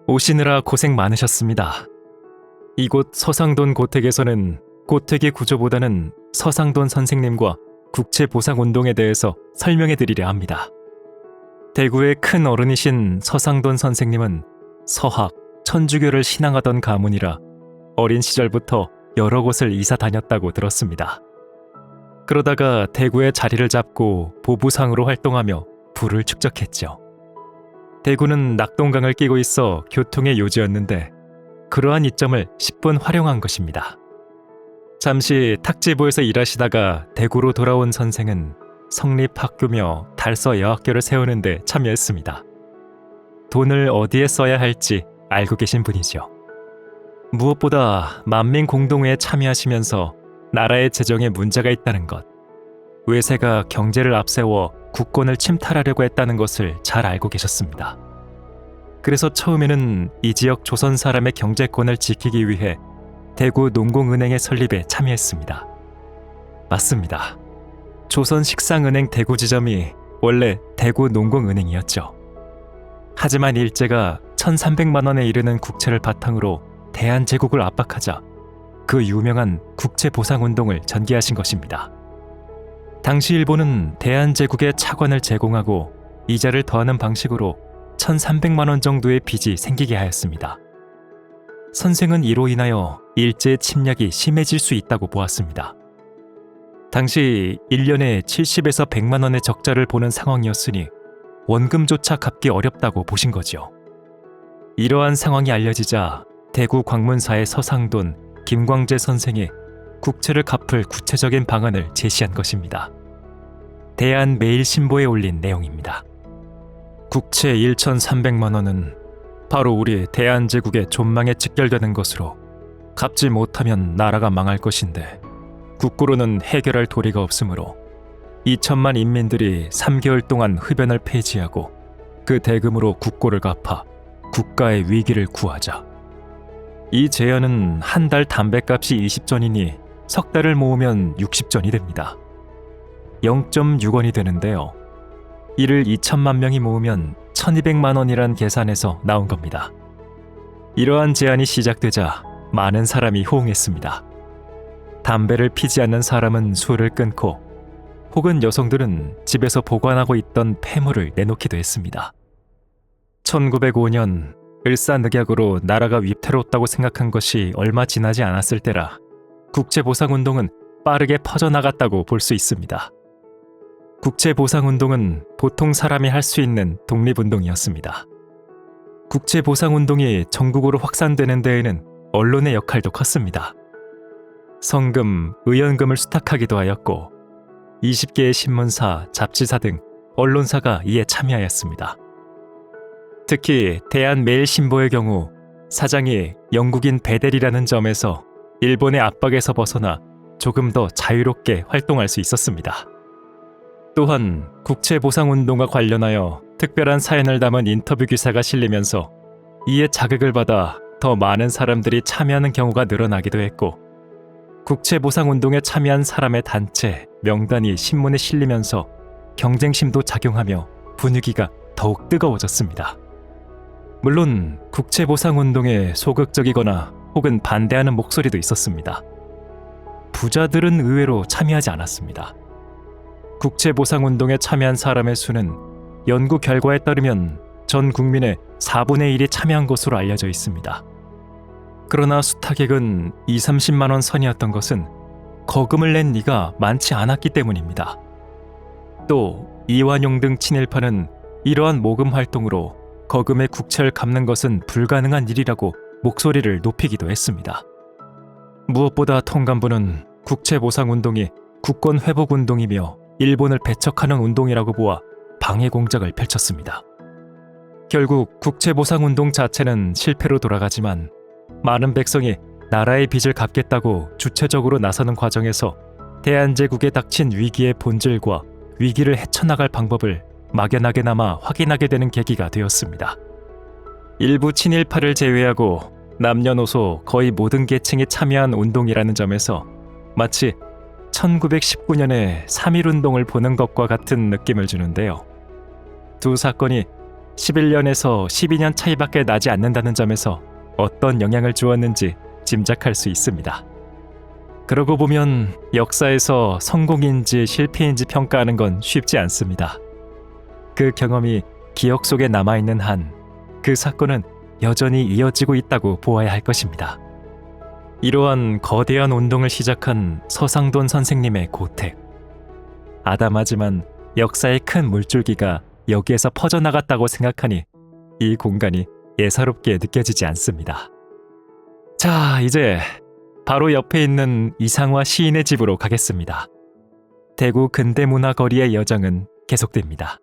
오시느라 고생 많으셨습니다. 이곳 서상돈 고택에서는 고택의 구조보다는 서상돈 선생님과 국채보상운동에 대해서 설명해 드리려 합니다. 대구의 큰 어른이신 서상돈 선생님은 서학, 천주교를 신앙하던 가문이라 어린 시절부터 여러 곳을 이사 다녔다고 들었습니다. 그러다가 대구에 자리를 잡고 보부상으로 활동하며 부를 축적했죠. 대구는 낙동강을 끼고 있어 교통의 요지였는데 그러한 이점을 10분 활용한 것입니다. 잠시 탁지부에서 일하시다가 대구로 돌아온 선생은 성립학교며 달서 여학교를 세우는 데 참여했습니다. 돈을 어디에 써야 할지 알고 계신 분이죠. 무엇보다 만민공동회에 참여하시면서 나라의 재정에 문제가 있다는 것, 외세가 경제를 앞세워 국권을 침탈하려고 했다는 것을 잘 알고 계셨습니다. 그래서 처음에는 이 지역 조선 사람의 경제권을 지키기 위해 대구 농공은행의 설립에 참여했습니다. 맞습니다. 조선식상은행 대구지점이 원래 대구 농공은행이었죠. 하지만 일제가 1300만 원에 이르는 국채를 바탕으로 대한제국을 압박하자 그 유명한 국채보상운동을 전개하신 것입니다. 당시 일본은 대한제국에 차관을 제공하고 이자를 더하는 방식으로 1300만 원 정도의 빚이 생기게 하였습니다. 선생은 이로 인하여 일제의 침략이 심해질 수 있다고 보았습니다. 당시 1년에 70에서 100만 원의 적자를 보는 상황이었으니 원금조차 갚기 어렵다고 보신 거죠. 이러한 상황이 알려지자 대구 광문사의 서상돈, 김광재 선생이 국채를 갚을 구체적인 방안을 제시한 것입니다. 대한매일신보에 올린 내용입니다. 국채 1,300만 원은 바로 우리 대한제국의 존망에 직결되는 것으로 갚지 못하면 나라가 망할 것인데 국고로는 해결할 도리가 없으므로 2천만 인민들이 3개월 동안 흡연을 폐지하고 그 대금으로 국고를 갚아 국가의 위기를 구하자. 이 제안은 한 달 담배값이 20전이니 석 달을 모으면 60전이 됩니다. 0.6원이 되는데요. 이를 2천만 명이 모으면 1200만 원이란 계산에서 나온 겁니다. 이러한 제안이 시작되자 많은 사람이 호응했습니다. 담배를 피지 않는 사람은 술을 끊고 혹은 여성들은 집에서 보관하고 있던 폐물을 내놓기도 했습니다. 1905년 을사늑약으로 나라가 위태롭다고 생각한 것이 얼마 지나지 않았을 때라 국채보상운동은 빠르게 퍼져나갔다고 볼 수 있습니다. 국채보상운동은 보통 사람이 할 수 있는 독립운동이었습니다. 국채보상운동이 전국으로 확산되는 데에는 언론의 역할도 컸습니다. 성금, 의연금을 수탁하기도 하였고 20개의 신문사, 잡지사 등 언론사가 이에 참여하였습니다. 특히 대한매일신보의 경우 사장이 영국인 베델이라는 점에서 일본의 압박에서 벗어나 조금 더 자유롭게 활동할 수 있었습니다. 또한 국채보상운동과 관련하여 특별한 사연을 담은 인터뷰 기사가 실리면서 이에 자극을 받아 더 많은 사람들이 참여하는 경우가 늘어나기도 했고 국채보상운동에 참여한 사람의 단체, 명단이 신문에 실리면서 경쟁심도 작용하며 분위기가 더욱 뜨거워졌습니다. 물론 국채보상운동에 소극적이거나 혹은 반대하는 목소리도 있었습니다. 부자들은 의외로 참여하지 않았습니다. 국채보상운동에 참여한 사람의 수는 연구 결과에 따르면 전 국민의 4분의 1이 참여한 것으로 알려져 있습니다. 그러나 수탁액은 20-30만 원 선이었던 것은 거금을 낸 이가 많지 않았기 때문입니다. 또 이완용 등 친일파는 이러한 모금 활동으로 거금의 국채를 갚는 것은 불가능한 일이라고 목소리를 높이기도 했습니다. 무엇보다 통감부는 국채보상운동이 국권회복운동이며 일본을 배척하는 운동이라고 보아 방해 공작을 펼쳤습니다. 결국 국채보상운동 자체는 실패로 돌아가지만 많은 백성이 나라의 빚을 갚겠다고 주체적으로 나서는 과정에서 대한제국에 닥친 위기의 본질과 위기를 헤쳐나갈 방법을 막연하게나마 확인하게 되는 계기가 되었습니다. 일부 친일파를 제외하고 남녀노소 거의 모든 계층이 참여한 운동이라는 점에서 마치 1919년의 3.1운동을 보는 것과 같은 느낌을 주는데요. 두 사건이 11년에서 12년 차이밖에 나지 않는다는 점에서 어떤 영향을 주었는지 짐작할 수 있습니다. 그러고 보면 역사에서 성공인지 실패인지 평가하는 건 쉽지 않습니다. 그 경험이 기억 속에 남아있는 한 그 사건은 여전히 이어지고 있다고 보아야 할 것입니다. 이러한 거대한 운동을 시작한 서상돈 선생님의 고택. 아담하지만 역사의 큰 물줄기가 여기에서 퍼져나갔다고 생각하니 이 공간이 예사롭게 느껴지지 않습니다. 자, 이제 바로 옆에 있는 이상화 시인의 집으로 가겠습니다. 대구 근대문화거리의 여정은 계속됩니다.